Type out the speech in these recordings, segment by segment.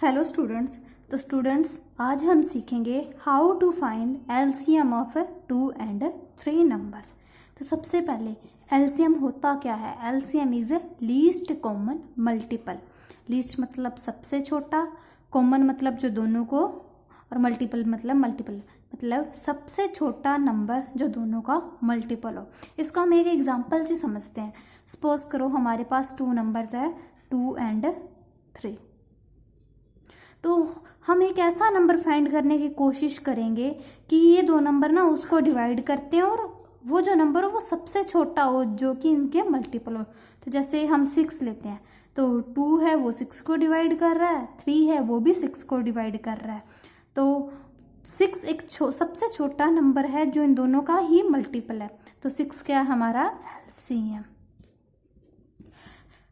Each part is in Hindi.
Hello students. तो स्टूडेंट्स आज हम सीखेंगे how to find LCM of 2 and 3 numbers. तो सबसे पहले एलसीएम होता क्या है? LCM is least common multiple. Least मतलब सबसे छोटा, कॉमन मतलब जो दोनों को, और मल्टीपल मतलब सबसे छोटा नंबर जो दोनों का मल्टीपल हो। इसको हम एक एग्जांपल से समझते हैं। सपोज करो हमारे पास 2 नंबर्स है 2 एंड 3। तो हम एक ऐसा नंबर फाइंड करने की कोशिश करेंगे कि ये दो नंबर ना उसको डिवाइड करते हैं और वो जो नंबर हो वो सबसे छोटा हो जो कि इनके मल्टीपल हो। तो जैसे हम 6 लेते हैं तो 2 है वो 6 को डिवाइड कर रहा है, 3 है वो भी 6 को डिवाइड कर रहा है। तो 6 एक सबसे छोटा नंबर है जो इन दोनों का ही मल्टीपल है। तो 6 क्या है हमारा एलसीएम।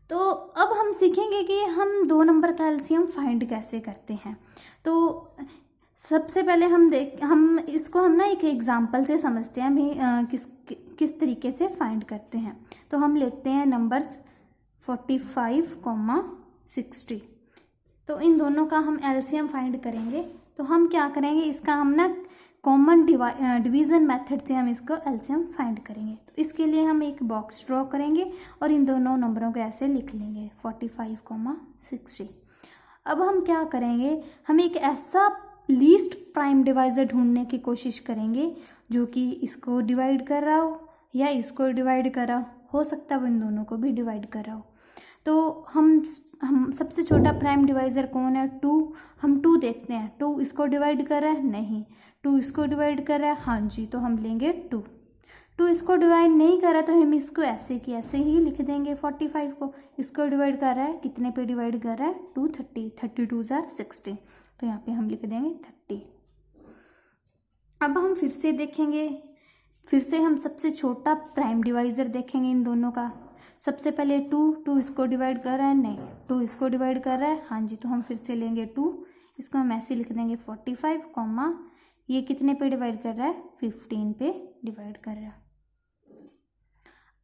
तो अब हम सीखेंगे कि हम दो नंबर का एलसीएम फाइंड कैसे करते हैं। तो सबसे पहले हम इसको ना एक एग्जांपल से समझते हैं भी किस तरीके से फाइंड करते हैं। तो हम लेते हैं नंबर्स 45, 60। तो इन दोनों का हम एलसीएम फाइंड करेंगे। तो हम क्या करेंगे, इसका हम ना कॉमन डिवीजन मेथड से हम इसको एलसीएम फाइंड करेंगे। तो इसके लिए हम एक बॉक्स ड्रॉ करेंगे और इन दोनों नंबरों को ऐसे लिख लेंगे 45, 60। अब हम क्या करेंगे, हम एक ऐसा लीस्ट प्राइम डिवाइजर ढूंढने की कोशिश करेंगे जो कि इसको डिवाइड कर रहा हो या इसको डिवाइड कर रहा हो सकता है वो इन दोनों को भी डिवाइड कर रहा हो। तो हम सबसे छोटा प्राइम डिवाइजर कौन है? 2। हम 2 देखते हैं, 2 इसको डिवाइड कर रहा है? नहीं। 2 इसको डिवाइड कर रहा है? हाँ जी। तो हम लेंगे 2। 2 इसको डिवाइड नहीं कर रहा तो हम इसको ऐसे की ऐसे ही लिख देंगे। 45 को इसको डिवाइड कर रहा है, कितने पे डिवाइड कर रहा है? 230। 32 जार 60। तो यहाँ पे हम लिख देंगे 30। अब हम फिर से देखेंगे, फिर से हम सबसे छोटा प्राइम डिवाइजर देखेंगे इन दोनों का। सबसे पहले 2 इसको डिवाइड कर रहा है? नहीं। 2 इसको डिवाइड कर रहा है? हाँ जी। तो हम फिर से लेंगे 2, इसको हम ऐसे लिख देंगे 45, ये कितने पे डिवाइड कर रहा है? 15 पे डिवाइड कर रहा है।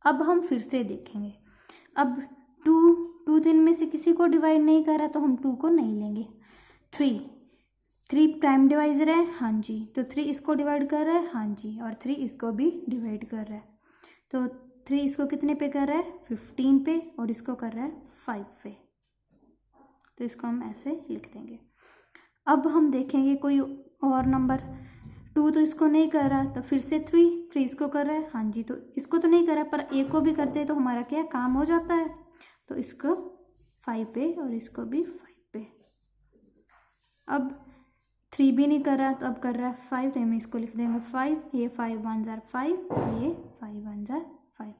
अब हम फिर से देखेंगे, अब 2 दिन में से किसी को डिवाइड नहीं कर रहा तो हम 2 को नहीं लेंगे। 3 प्राइम डिवाइजर है? हाँ जी। तो 3 इसको डिवाइड कर रहा है? हाँ जी। और 3 इसको भी डिवाइड कर रहा है। तो 3 इसको कितने पे कर रहा है? 15 पे। और इसको कर रहा है 5 पे। तो इसको हम ऐसे लिख देंगे। अब हम देखेंगे कोई और नंबर। 2 तो इसको नहीं कर रहा तो फिर से 3 इसको कर रहा है? हाँ जी। तो इसको तो नहीं कर रहा पर एक को भी कर जाए तो हमारा क्या काम हो जाता है। तो इसको 5 पे और इसको भी 5 पे। अब 3 भी नहीं कर रहा तो अब कर रहा है 5, तो हम इसको लिख देंगे 5। ये 5 1 जार 5, ये 5 1 जार 5।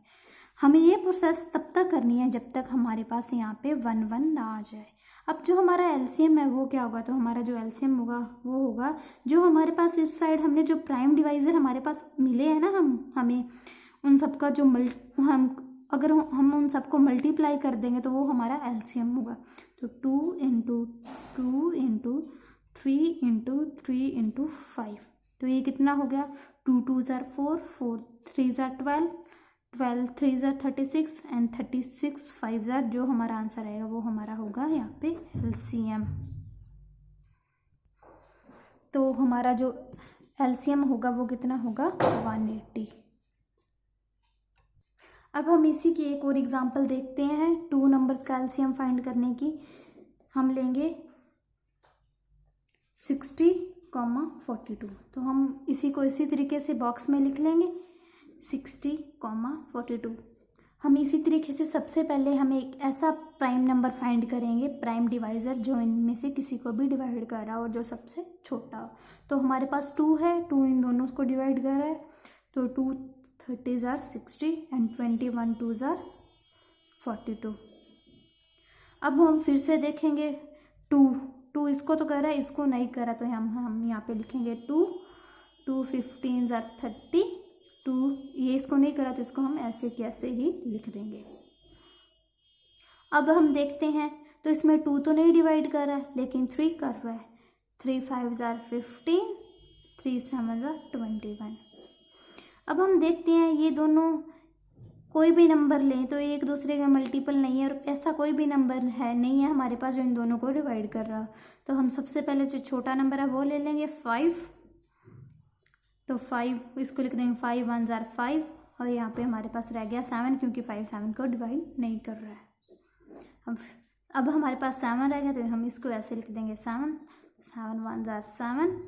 हमें ये प्रोसेस तब तक करनी है जब तक हमारे पास यहाँ पे 1 1 ना आ जाए। अब जो हमारा एलसीएम है वो क्या होगा? तो हमारा जो एलसीएम होगा वो होगा जो हमारे पास इस साइड हमने जो प्राइम डिवाइजर हमारे पास मिले हैं ना, हमें उन सबका जो अगर हम उन सबको मल्टीप्लाई कर देंगे तो वो हमारा एलसीएम होगा। तो 2 इंटू 2 इंटू 3 इंटू 3 इंटू 5। तो ये कितना हो गया? 2 2 jar 4, 4 3 jar 12, 12 3 jar 36 and 36 5 jar, जो हमारा आंसर आएगा वो हमारा होगा यहाँ पे एलसीएम। तो हमारा जो एलसीएम होगा वो कितना होगा? 180। अब हम इसी की एक और एग्जांपल देखते हैं 2 नंबर्स का एलसीएम फाइंड करने की। हम लेंगे 60, 42। तो हम इसी को इसी तरीके से बॉक्स में लिख लेंगे 60, 42। हम इसी तरीके से सबसे पहले हम एक ऐसा प्राइम नंबर फाइंड करेंगे, प्राइम डिवाइजर, जो इनमें से किसी को भी डिवाइड कर रहा हो और जो सबसे छोटा हो। तो हमारे पास 2 है, 2 इन दोनों को डिवाइड कर रहा है। तो 2 30 जार 60 एंड 21 2 जार 42। अब हम फिर से देखेंगे 2 इसको तो कर रहा है, इसको नहीं कर रहा, तो हम यहाँ पे लिखेंगे 2 15 जार 30। 2 ये इसको नहीं करा तो इसको हम ऐसे के ऐसे ही लिख देंगे। अब हम देखते हैं तो इसमें 2 तो नहीं डिवाइड कर रहा है लेकिन 3 कर रहा है। 3 5 जार 15, 3 7 जार 21। अब हम देखते हैं ये दोनों कोई भी नंबर लें तो एक दूसरे का मल्टीपल नहीं है, और ऐसा कोई भी नंबर है नहीं है हमारे पास जो इन दोनों को डिवाइड कर रहा। तो हम सबसे पहले जो छोटा नंबर है वो ले लेंगे 5। तो 5 इसको लिख देंगे 5 1 जार 5, और यहाँ पे हमारे पास रह गया 7, क्योंकि 5 7 को डिवाइड नहीं कर रहा है। अब हमारे पास 7 रह गया, तो हम इसको ऐसे लिख देंगे 7 7 1 जार 7,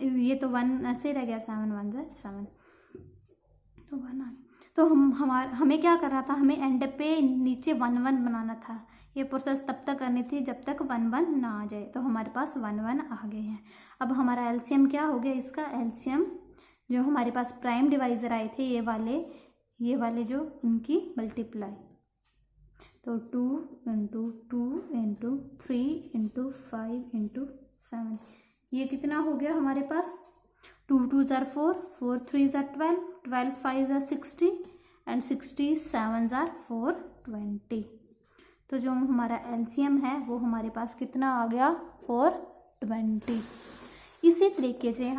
ये तो 1 ऐसे रह गया, 7 1 जार 7, तो 1 आ गया। तो हमें क्या कर रहा था, हमें एंड पे नीचे 1 1 बनाना था। ये प्रोसेस तब तक करनी थी जब तक 1 1 ना आ जाए। तो हमारे पास 1 1 आ गए हैं। अब हमारा एलसीएम क्या हो गया, इसका एलसीएम जो हमारे पास प्राइम डिवाइजर आए थे ये वाले जो उनकी मल्टीप्लाई, तो 2 इंटू 2 इंटू 3 इंटू 5 इंटू 7, ये कितना हो गया हमारे पास, 2 2 jar 4 4 3 jar 12 12 5 jar 60 and 60 7 jar 420। तो जो हमारा एलसीएम है वो हमारे पास कितना आ गया, 420। इसी तरीके से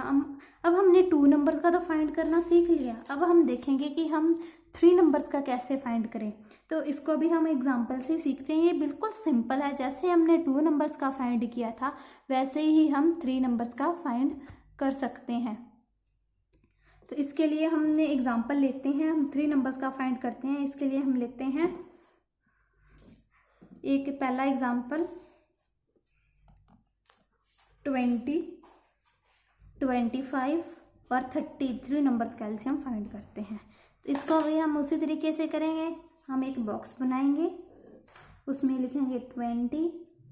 अब हमने 2 नंबर्स का तो फाइंड करना सीख लिया। अब हम देखेंगे कि हम 3 नंबर्स का कैसे फाइंड करें। तो इसको भी हम एग्जांपल से सीखते हैं। ये बिल्कुल सिंपल है, जैसे हमने 2 नंबर्स का फाइंड किया था वैसे ही हम 3 नंबर्स का फाइंड कर सकते हैं। तो इसके लिए हमने एग्जांपल लेते हैं, हम 3 नंबर्स का फाइंड करते हैं। इसके लिए हम लेते हैं एक पहला एग्जांपल 20 25 और 33 नंबर्स का एलसीएम फाइंड करते हैं। तो इसको भी हम उसी तरीके से करेंगे। हम एक बॉक्स बनाएंगे, उसमें लिखेंगे 20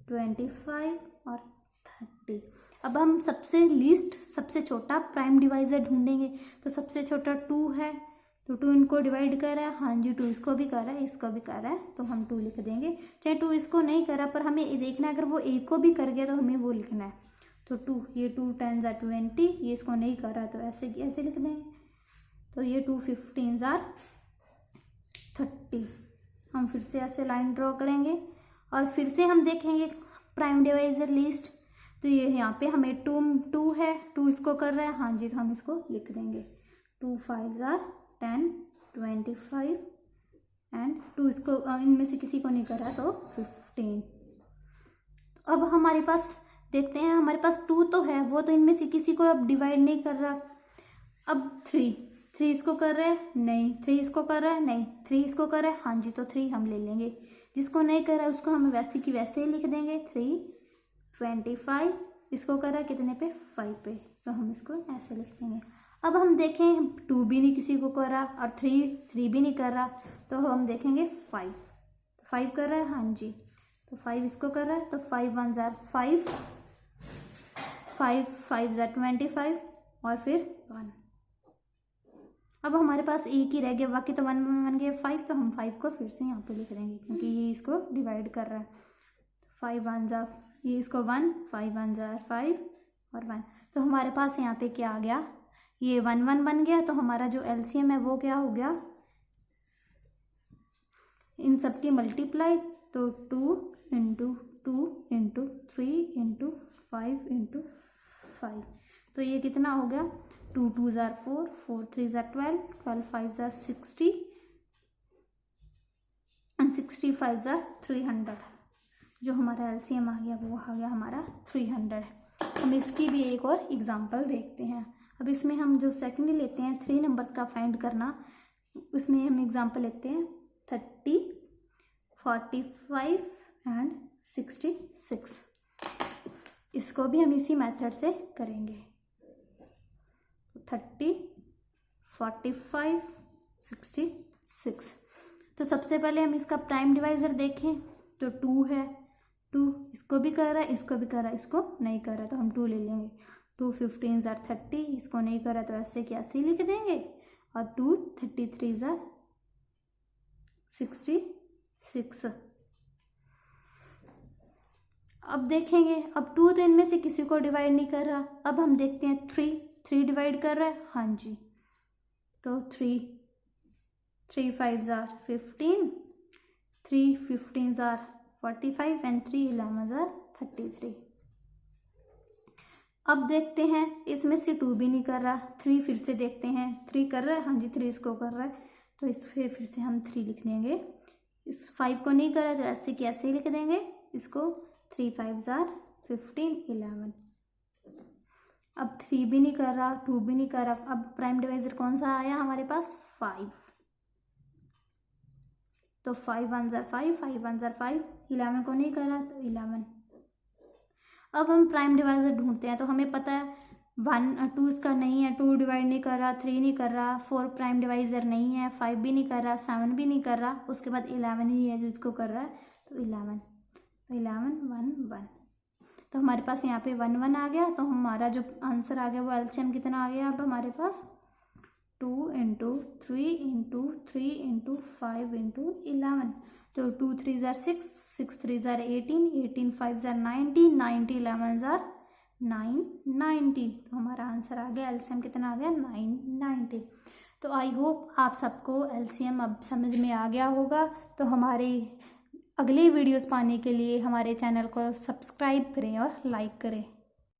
25 और 30। अब हम सबसे छोटा प्राइम डिवाइजर ढूंढेंगे। तो सबसे छोटा 2 है, तो 2 इनको डिवाइड कर रहा है, हाँ जी 2 इसको भी कर रहा है, इसको भी कर रहा है, तो हम 2 लिख देंगे। चाहे 2 इसको नहीं कर रहा, पर हमें ये देखना है अगर वो एक को भी कर गया तो हमें वो लिखना है। तो 2 ये 2 10 जार 20, ये इसको नहीं कर रहा तो ऐसे लिख देंगे। तो ये 2 15 जार 30। हम फिर से ऐसे लाइन ड्रॉ करेंगे और फिर से हम देखेंगे प्राइम डिवाइजर लिस्ट। तो ये यहाँ पे हमें 2 है, 2 इसको कर रहा है, हाँ जी तो हम इसको लिख देंगे। 2 5 जार 10 25 एंड 2 इसको इनमें से किसी को नहीं कर रहा तो 15। अब हमारे पास देखते हैं, हमारे पास 2 तो है, वो तो इनमें से किसी को अब डिवाइड नहीं कर रहा। अब 3 इसको कर रहा है नहीं, 3 इसको कर रहा है नहीं, 3 इसको कर रहा है, हाँ जी तो 3 हम ले लेंगे। जिसको नहीं कर रहा है उसको हम वैसे की वैसे ही लिख देंगे। 3 25 इसको कर रहा है कितने पे, 5 पे, तो हम इसको ऐसे लिख देंगे। अब हम देखें 2 भी नहीं किसी को कर रहा और 3 भी नहीं कर रहा, तो हम देखेंगे 5 कर रहा है, हाँ जी तो 5 इसको कर रहा है। तो 5 1 जार 5 5 5 जार 25 और फिर 1। अब हमारे पास एक ही रह गया, बाकी तो 1 बन गया 5, तो हम 5 को फिर से यहाँ पे लिख देंगे क्योंकि ये इसको डिवाइड कर रहा है। 5 1 जार ये इसको 1 5 1 जार 5 और 1, तो हमारे पास यहाँ पे क्या आ गया, ये 1 1 बन गया। तो हमारा जो एलसीएम है वो क्या हो गया, इन सब की मल्टीप्लाई, तो 2 इंटू 2 इंटू 3 इंटू 5 इंटू 5, तो ये कितना हो गया, 2 2 jar 4 4 3 jar 12 12 5 jar 60 and 65 jar 300। जो हमारा एलसीएम आ गया वो आ गया हमारा 300। हम इसकी भी एक और एग्जांपल देखते हैं। अब इसमें हम जो सेकंड लेते हैं 3 नंबर्स का फाइंड करना, उसमें हम एग्जांपल लेते हैं 30 45 एंड 66। इसको भी हम इसी मेथड से करेंगे। 30 45 66। तो सबसे पहले हम इसका प्राइम डिवाइजर देखें तो 2 है, 2 इसको भी कर रहा है, इसको भी कर रहा है, इसको नहीं कर रहा तो हम 2 ले लेंगे। 2 15 जार 30 इसको नहीं कर रहा तो ऐसे क्या ऐसे लिख देंगे, और 2 33 जार 66। अब देखेंगे, अब 2 तो इनमें से किसी को डिवाइड नहीं कर रहा। अब हम देखते हैं 3 डिवाइड कर रहा है, हाँ जी तो 3 5 जार 15 3 15 जार 45 एंड 3 11 जार 33। अब देखते हैं इसमें से 2 भी नहीं कर रहा, 3 फिर से देखते हैं, 3 कर रहा है, हाँ जी 3 इसको कर रहा है, तो इस फिर से हम 3 लिख देंगे। इस 5 को नहीं करा तो ऐसे की ऐसे ही लिख देंगे इसको। 3 5 जार 15 11। अब 3 भी नहीं कर रहा, 2 भी नहीं कर रहा। अब प्राइम डिवाइजर कौन सा आया हमारे पास? 5। तो 5 1 जार 5, 5 1 जार 5। 11 को नहीं करा तो 11। अब हम प्राइम डिवाइजर ढूंढते हैं, तो हमें पता है 1 2 इसका नहीं है, 2 डिवाइड नहीं कर रहा, 3 नहीं कर रहा, 4 प्राइम डिवाइजर नहीं है, 5 भी नहीं कर रहा, 7 भी नहीं कर रहा, उसके बाद 11 ही है जो इसको कर रहा है। तो 11 1 1। तो हमारे पास यहाँ पे 1 1 आ गया। तो हमारा जो आंसर आ गया वो एलसीएम कितना आ गया अब हमारे पास? 2 इंटू 3 इंटू 3 इंटू 5 इंटू 11। तो 2 3 जार 6, 6 3 जार 18, 18 5 जार 90, 90 11 जार 990। तो हमारा आंसर आ गया, एलसीएम कितना आ गया? 990। तो आई होप आप सबको एलसीएम अब समझ में आ गया होगा। तो हमारी अगली वीडियोस पाने के लिए हमारे चैनल को सब्सक्राइब करें और लाइक करें।